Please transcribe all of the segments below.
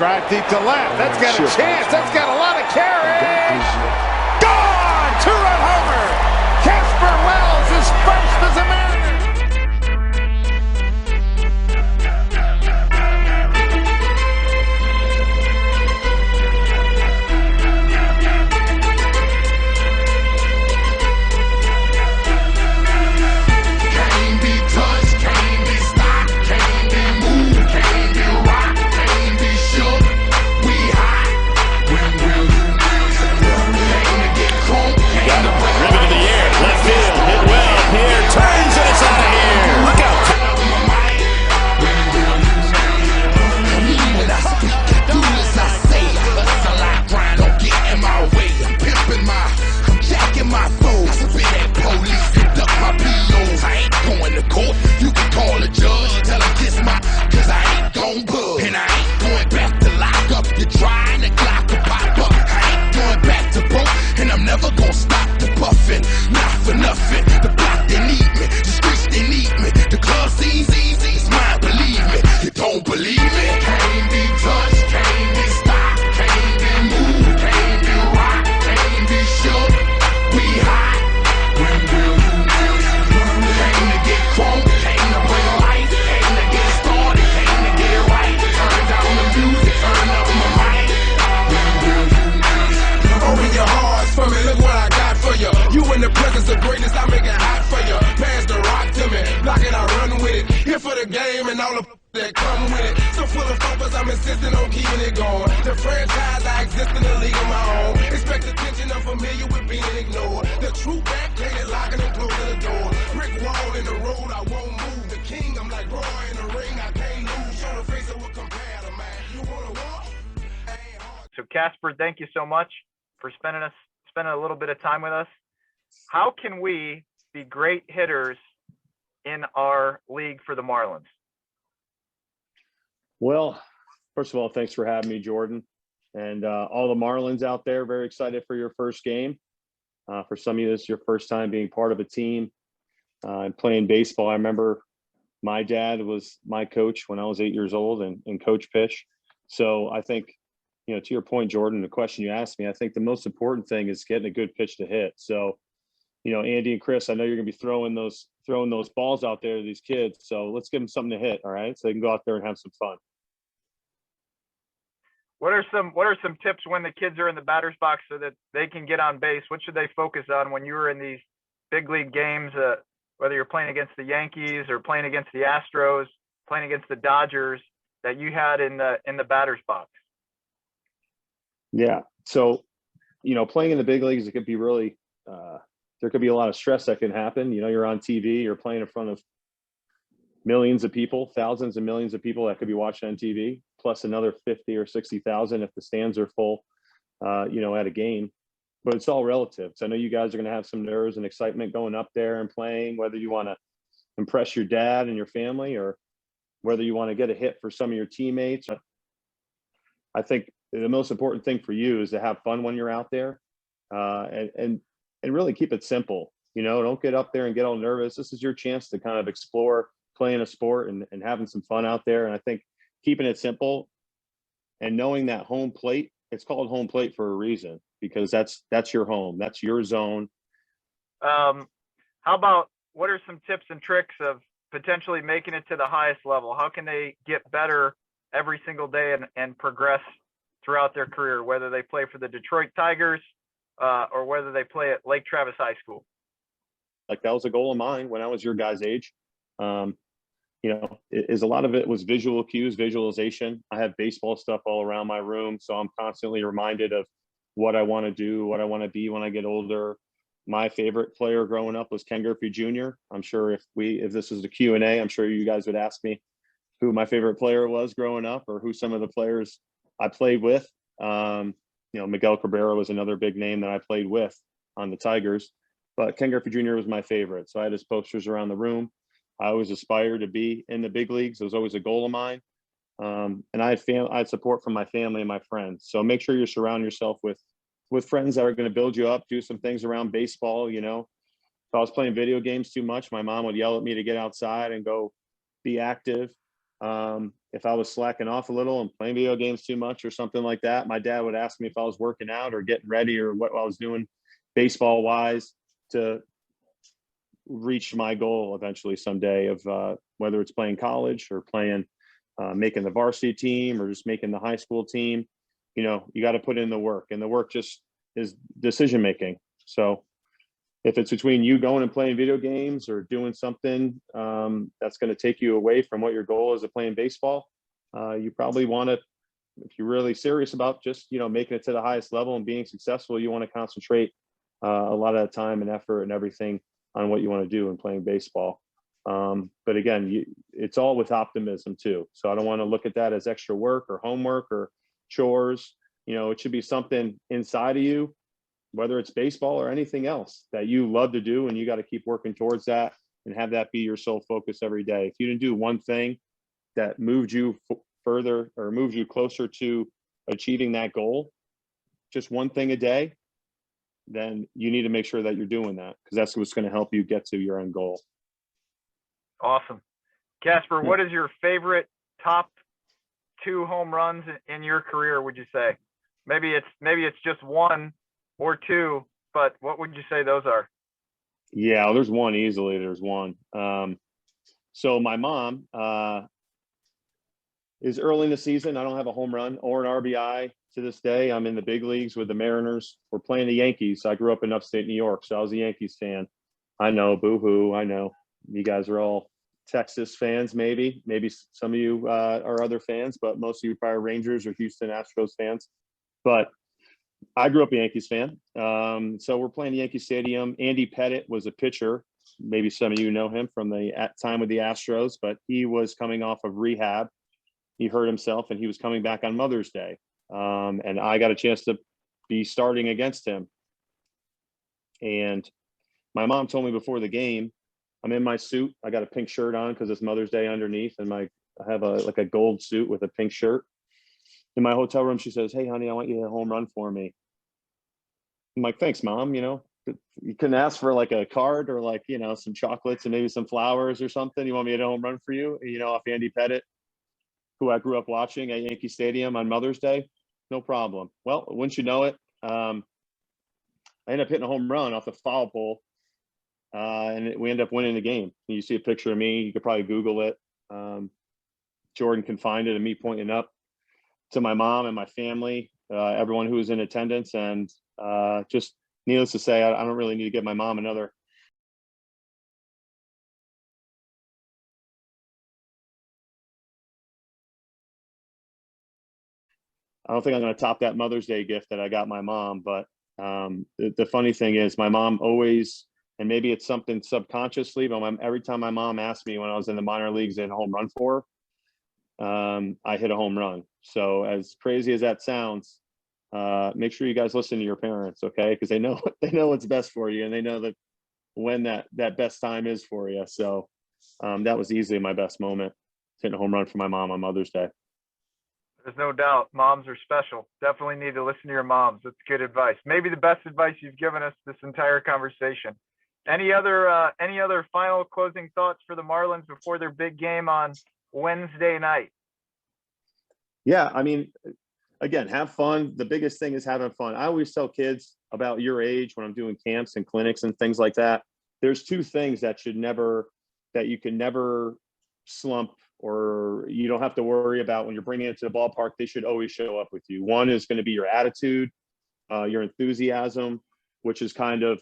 Drive deep to left. That's got a chance. That's got a lot of carry. Gone! Two-run homer. Casper Wells is first as a Mariner. So Casper, thank you so much for spending a little bit of time with us. How can we be great hitters in our league for the Marlins? Well, first of all, thanks for having me, Jordan. And all the Marlins out there, very excited for your first game. For some of you, this is your first time being part of a team and playing baseball. I remember my dad was my coach when I was 8 years old and coach pitch. So I think, you know, to your point, Jordan, the question you asked me, I think the most important thing is getting a good pitch to hit. So, you know, Andy and Chris, I know you're going to be throwing those balls out there to these kids. So let's give them something to hit. All right. So they can go out there and have some fun. What are some tips when the kids are in the batter's box so that they can get on base? What should they focus on when you were in these big league games, whether you're playing against the Yankees or playing against the Astros, playing against the Dodgers, that you had in the batter's box? Yeah. So, you know, playing in the big leagues, it could be really, there could be a lot of stress that can happen. You know, you're on TV, you're playing in front of millions of people, thousands and millions of people that could be watching on TV, plus another 50 or 60,000 if the stands are full, you know, at a game. But it's all relative. So I know you guys are going to have some nerves and excitement going up there and playing, whether you want to impress your dad and your family or whether you want to get a hit for some of your teammates. I think the most important thing for you is to have fun when you're out there and really keep it simple. You know, don't get up there and get all nervous. This is your chance to kind of explore playing a sport and having some fun out there. And I think keeping it simple and knowing that home plate, it's called home plate for a reason, because that's your home. That's your zone. How about, what are some tips and tricks of potentially making it to the highest level? How can they get better every single day and progress throughout their career, whether they play for the Detroit Tigers or whether they play at Lake Travis High School? Like, that was a goal of mine when I was your guys' age. You know, a lot of it was visual cues, visualization. I have baseball stuff all around my room, so I'm constantly reminded of what I want to do, what I want to be when I get older. My favorite player growing up was Ken Griffey Jr. I'm sure if this was a Q&A, I'm sure you guys would ask me who my favorite player was growing up or who some of the players I played with. You know, Miguel Cabrera was another big name that I played with on the Tigers, but Ken Griffey Jr. was my favorite. So I had his posters around the room. I always aspired to be in the big leagues. It was always a goal of mine. And I had support from my family and my friends. So make sure you surround yourself with friends that are going to build you up, do some things around baseball. You know, if I was playing video games too much, my mom would yell at me to get outside and go be active. If I was slacking off a little and playing video games too much or something like that, my dad would ask me if I was working out or getting ready or what I was doing baseball wise to reach my goal eventually someday of whether it's playing college or playing, making the varsity team or just making the high school team. You know, you got to put in the work, and the work just is decision making. So if it's between you going and playing video games or doing something that's going to take you away from what your goal is of playing baseball, you probably want to, if you're really serious about just, you know, making it to the highest level and being successful, you want to concentrate a lot of time and effort and everything on what you want to do in playing baseball. But again, it's all with optimism too. So I don't want to look at that as extra work or homework or chores. You know, it should be something inside of you, whether it's baseball or anything else that you love to do, and you got to keep working towards that and have that be your sole focus every day. If you didn't do one thing that moved you further or moved you closer to achieving that goal, just one thing a day, then you need to make sure that you're doing that, because that's what's going to help you get to your end goal. Awesome. Casper, what is your favorite top 2 home runs in your career, would you say? Maybe it's just 1 or 2, but what would you say those are? Yeah, well, there's one easily. There's one. So my mom is early in the season. I don't have a home run or an RBI to this day. I'm in the big leagues with the Mariners. We're playing the Yankees. I grew up in upstate New York, so I was a Yankees fan. I know, boo-hoo. I know. You guys are all Texas fans, maybe. Maybe some of you are other fans, but most of you are probably Rangers or Houston Astros fans. But I grew up a Yankees fan. So we're playing the Yankee Stadium. Andy Pettit was a pitcher. Maybe some of you know him from the time with the Astros, but he was coming off of rehab. He hurt himself and he was coming back on Mother's Day. And I got a chance to be starting against him. And my mom told me before the game, I'm in my suit. I got a pink shirt on because it's Mother's Day underneath. And I have a gold suit with a pink shirt. In my hotel room, she says, "Hey, honey, I want you to hit a home run for me." I'm like, "Thanks, Mom." You know, you couldn't ask for like a card or like, you know, some chocolates and maybe some flowers or something. You want me to hit a home run for you? You know, off Andy Pettit, who I grew up watching at Yankee Stadium on Mother's Day. No problem. Well, wouldn't you know it, I ended up hitting a home run off the foul pole, and we ended up winning the game. You see a picture of me. You could probably Google it. Jordan can find it, and me pointing up to my mom and my family, everyone who was in attendance. And just needless to say, I don't really need to give my mom another. I don't think I'm going to top that Mother's Day gift that I got my mom. But the funny thing is, my mom always, and maybe it's something subconsciously, but every time my mom asked me when I was in the minor leagues in a home run for her, I hit a home run. So as crazy as that sounds, make sure you guys listen to your parents, okay? Because they know what's best for you, and they know that when that best time is for you. So that was easily my best moment, hitting a home run for my mom on Mother's Day. There's no doubt. Moms are special. Definitely need to listen to your moms. That's good advice. Maybe the best advice you've given us this entire conversation. Any other final closing thoughts for the Marlins before their big game on Wednesday night? Yeah, I mean, again, have fun. The biggest thing is having fun. I always tell kids about your age when I'm doing camps and clinics and things like that. There's 2 things that you can never slump, or you don't have to worry about when you're bringing it to the ballpark. They should always show up with you. One is going to be your attitude, your enthusiasm, which is kind of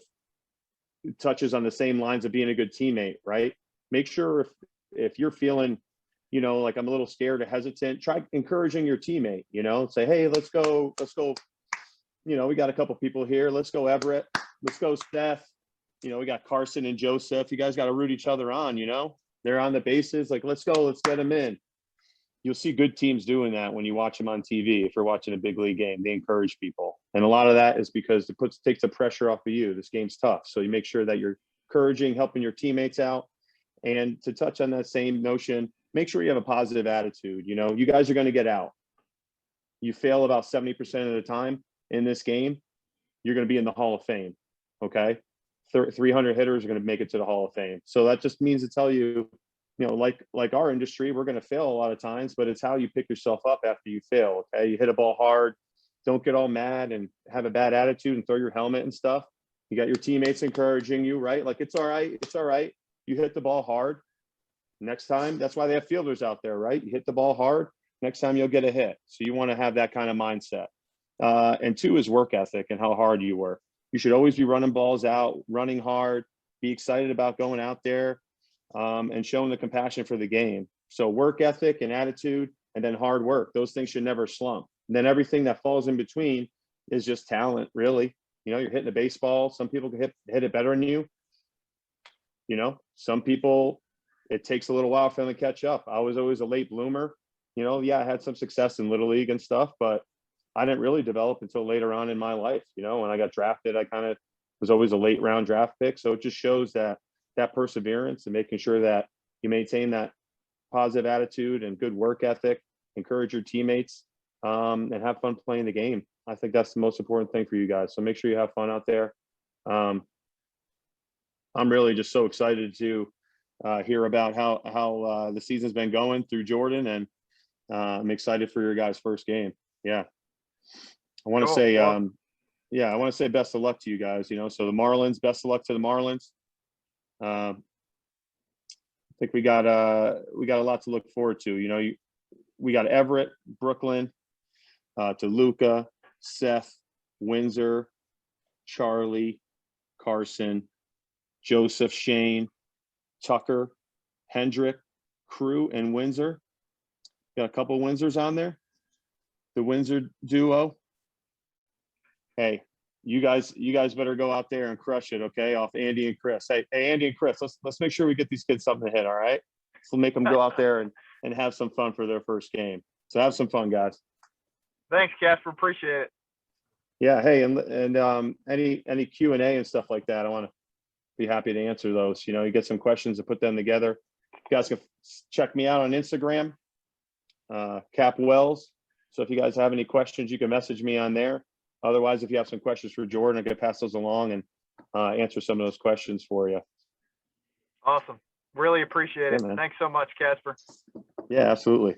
touches on the same lines of being a good teammate, right? Make sure if you're feeling, you know, like I'm a little scared or hesitant, try encouraging your teammate, you know, say, "Hey, let's go. You know, we got a couple people here. Let's go, Everett. Let's go, Steph. You know, we got Carson and Joseph. You guys got to root each other on, you know, they're on the bases. Like, let's go, let's get them in." You'll see good teams doing that when you watch them on TV. If you're watching a big league game, they encourage people. And a lot of that is because it takes the pressure off of you. This game's tough. So you make sure that you're encouraging, helping your teammates out. And to touch on that same notion, make sure you have a positive attitude. You know, you guys are going to get out. You fail about 70% of the time in this game, you're going to be in the Hall of Fame. Okay. 300 hitters are going to make it to the Hall of Fame. So that just means to tell you, like our industry, we're going to fail a lot of times, but it's how you pick yourself up after you fail. Okay. You hit a ball hard. Don't get all mad and have a bad attitude and throw your helmet and stuff. You got your teammates encouraging you, right? Like, it's all right. It's all right. You hit the ball hard. Next time, that's why they have fielders out there, right? You hit the ball hard. Next time you'll get a hit. So you want to have that kind of mindset. And 2 is work ethic and how hard you work. You should always be running balls out, running hard, be excited about going out there, and showing the compassion for the game. So work ethic and attitude, and then hard work. Those things should never slump. And then everything that falls in between is just talent, really. You're hitting a baseball. Some people can hit it better than you. Some people, it takes a little while for them to catch up. I was always a late bloomer. I had some success in Little League and stuff, but I didn't really develop until later on in my life. When I got drafted, I kind of was always a late round draft pick. So it just shows that perseverance and making sure that you maintain that positive attitude and good work ethic, encourage your teammates, and have fun playing the game. I think that's the most important thing for you guys. So make sure you have fun out there. I'm really just so excited to hear about how the season's been going through Jordan, and I'm excited for your guys' first game. Yeah. I want to say, I want to say best of luck to you guys, so the Marlins, best of luck to the Marlins. I think we got a lot to look forward to. We got Everett, Brooklyn, Toluca, Seth, Windsor, Charlie, Carson, Joseph, Shane, Tucker, Hendrick, Crew, and Windsor. Got a couple Windsors on there. The Windsor duo. Hey, you guys better go out there and crush it, okay? Off Andy and Chris. Hey, Andy and Chris, let's make sure we get these kids something to hit, all right? So make them go out there and have some fun for their first game. So have some fun, guys. Thanks, Casper. Appreciate it. Yeah. Hey, and any Q&A and stuff like that, I want to be happy to answer those. You get some questions and put them together. You guys can check me out on Instagram, Cap Wells. So if you guys have any questions, you can message me on there. Otherwise, if you have some questions for Jordan, I can pass those along and answer some of those questions for you. Awesome. Really appreciate it. Man. Thanks so much, Casper. Yeah, absolutely.